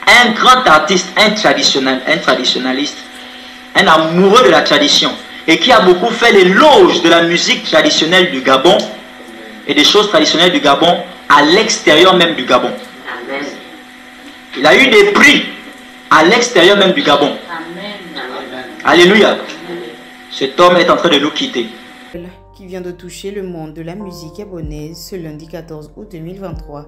Un grand artiste, un traditionnaliste, un amoureux de la tradition et qui a beaucoup fait l'éloge de la musique traditionnelle du Gabon et des choses traditionnelles du Gabon à l'extérieur même du Gabon. Amen. Il a eu des prix à l'extérieur même du Gabon. Amen. Alléluia. Cet homme est en train de nous quitter. Qui vient de toucher le monde de la musique gabonaise ce lundi 14 août 2023.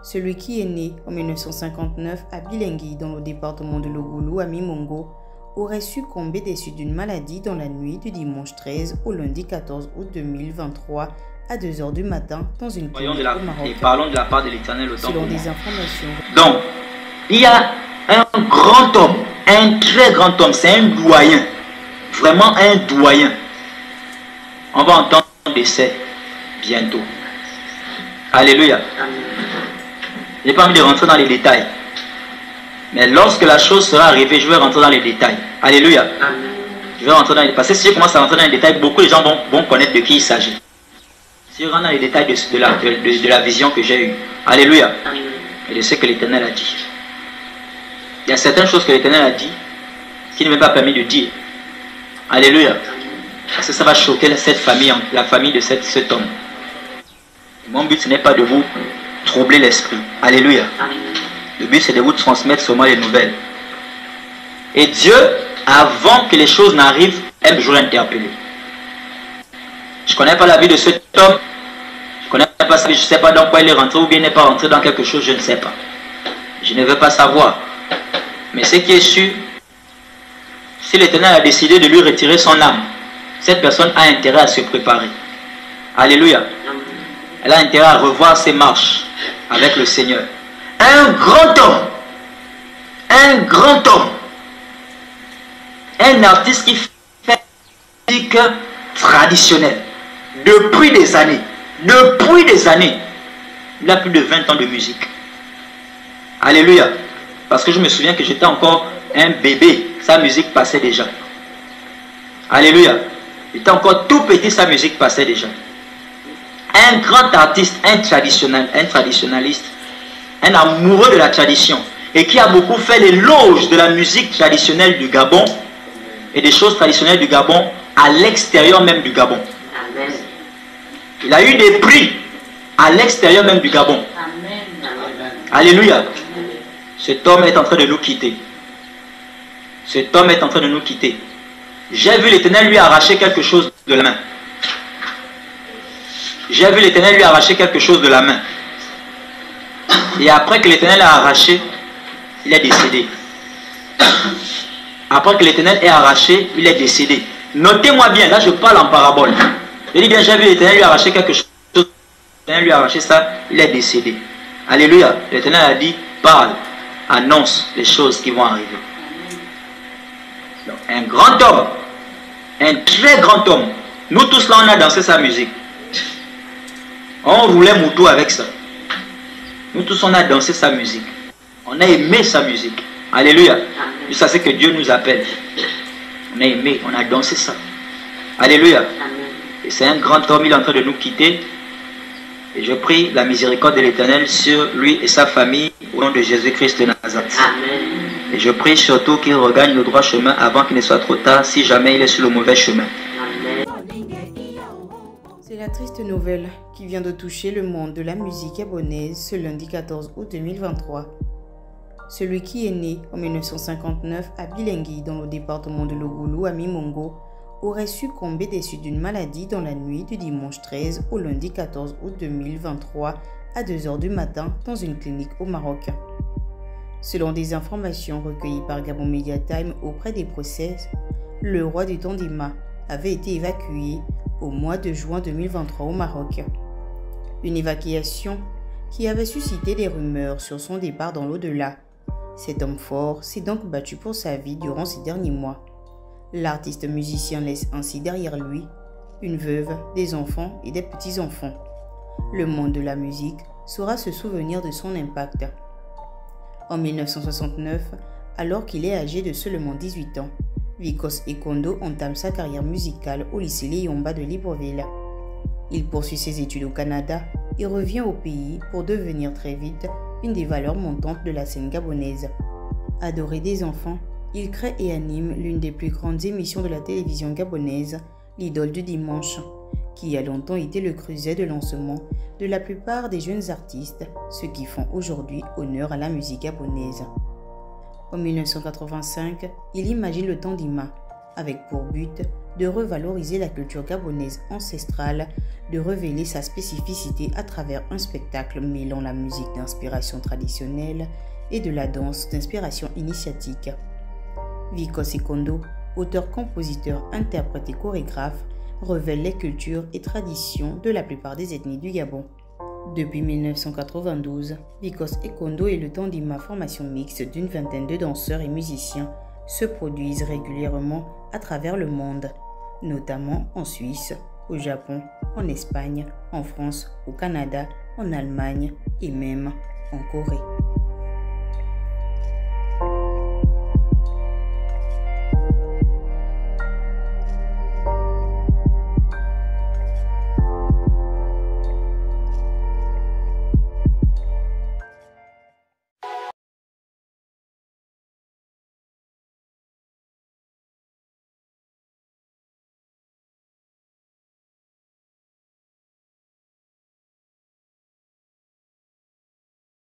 Celui qui est né en 1959 à Bilengui dans le département de Logulu à Mimongo aurait succombé des suites d'une maladie dans la nuit du dimanche 13 au lundi 14 août 2023 à 2 h du matin dans une clinique au Maroc. Et parlons de la part de l'Éternel autant selon pour des moi. informations. Donc, il y a un grand homme, un très grand homme, c'est un doyen, vraiment un doyen. On va entendre le décès bientôt. Alléluia. Je n'ai pas envie de rentrer dans les détails. Mais lorsque la chose sera arrivée, je vais rentrer dans les détails. Alléluia. Je vais rentrer dans les... Parce que si je commence à rentrer dans les détails, beaucoup de gens vont connaître de qui il s'agit. Si je rentre dans les détails de la vision que j'ai eue. Alléluia. Et de ce que l'Éternel a dit. Il y a certaines choses que l'Éternel a dit qui ne m'est pas permis de dire. Alléluia. Parce que ça va choquer cette famille, la famille de cet homme. Mon but, ce n'est pas de vous troubler l'esprit. Alléluia. Le but, c'est de vous transmettre seulement les nouvelles. Et Dieu, avant que les choses n'arrivent, aime toujours interpeller. Je ne connais pas la vie de cet homme. Je ne connais pas sa vie. Je ne sais pas dans quoi il est rentré ou bien il n'est pas rentré dans quelque chose. Je ne sais pas. Je ne veux pas savoir. Mais ce qui est sûr, si l'Éternel a décidé de lui retirer son âme, cette personne a intérêt à se préparer. Alléluia. Elle a intérêt à revoir ses marches avec le Seigneur. Un grand homme. Un grand homme. Un artiste qui fait musique traditionnelle. Depuis des années. Depuis des années. Il a plus de 20 ans de musique. Alléluia. Parce que je me souviens que j'étais encore un bébé. Sa musique passait déjà. Alléluia. J'étais encore tout petit, sa musique passait déjà. Un grand artiste, un traditionnaliste, un amoureux de la tradition et qui a beaucoup fait l'éloge de la musique traditionnelle du Gabon et des choses traditionnelles du Gabon à l'extérieur même du Gabon. Amen. Il a eu des prix à l'extérieur même du Gabon. Amen. Alléluia. Amen. Cet homme est en train de nous quitter. Cet homme est en train de nous quitter. J'ai vu l'Éternel lui arracher quelque chose de la main. J'ai vu l'Éternel lui arracher quelque chose de la main. Et après que l'Éternel a arraché, il est décédé. Après que l'Éternel ait arraché, il est décédé. Notez-moi bien, là je parle en parabole. Je dis bien, j'ai vu l'Éternel lui arracher quelque chose. L'Éternel lui a arraché ça, il est décédé. Alléluia. L'Éternel a dit, parle, annonce les choses qui vont arriver. Donc, un grand homme, un très grand homme. Nous tous là, on a dansé sa musique. On roulait Moutou avec ça. Nous tous, on a dansé sa musique. On a aimé sa musique. Alléluia. Juste à ce que Dieu nous appelle. On a aimé, on a dansé ça. Alléluia. Et c'est un grand homme, il est en train de nous quitter. Et je prie la miséricorde de l'Éternel sur lui et sa famille au nom de Jésus-Christ de Nazareth. Amen. Et je prie surtout qu'il regagne le droit chemin avant qu'il ne soit trop tard si jamais il est sur le mauvais chemin. Amen. C'est la triste nouvelle qui vient de toucher le monde de la musique gabonaise ce lundi 14 août 2023. Celui qui est né en 1959 à Bilengui dans le département de Logulu à Mimongo aurait succombé des suites d'une maladie dans la nuit du dimanche 13 au lundi 14 août 2023 à 2 h du matin dans une clinique au Maroc. Selon des informations recueillies par Gabon Media Time auprès des procès, le roi du Tondima avait été évacué au mois de juin 2023 au Maroc. Une évacuation qui avait suscité des rumeurs sur son départ dans l'au-delà. Cet homme fort s'est donc battu pour sa vie durant ces derniers mois. L'artiste musicien laisse ainsi derrière lui une veuve, des enfants et des petits-enfants. Le monde de la musique saura se souvenir de son impact. En 1969, alors qu'il est âgé de seulement 18 ans, Vikos Ekondo entame sa carrière musicale au lycée Léomba de Libreville. Il poursuit ses études au Canada et revient au pays pour devenir très vite une des valeurs montantes de la scène gabonaise. Adoré des enfants, il crée et anime l'une des plus grandes émissions de la télévision gabonaise, l'Idole du dimanche, qui a longtemps été le creuset de lancement de la plupart des jeunes artistes, ceux qui font aujourd'hui honneur à la musique gabonaise. En 1985, il imagine le Tandima, avec pour but de revaloriser la culture gabonaise ancestrale, de révéler sa spécificité à travers un spectacle mêlant la musique d'inspiration traditionnelle et de la danse d'inspiration initiatique. Vikos Ekondo, auteur, compositeur, interprète et chorégraphe, révèle les cultures et traditions de la plupart des ethnies du Gabon. Depuis 1992, Vikos Ekondo et le Tandima, formation mixte d'une vingtaine de danseurs et musiciens, se produisent régulièrement à travers le monde, notamment en Suisse, au Japon, en Espagne, en France, au Canada, en Allemagne et même en Corée.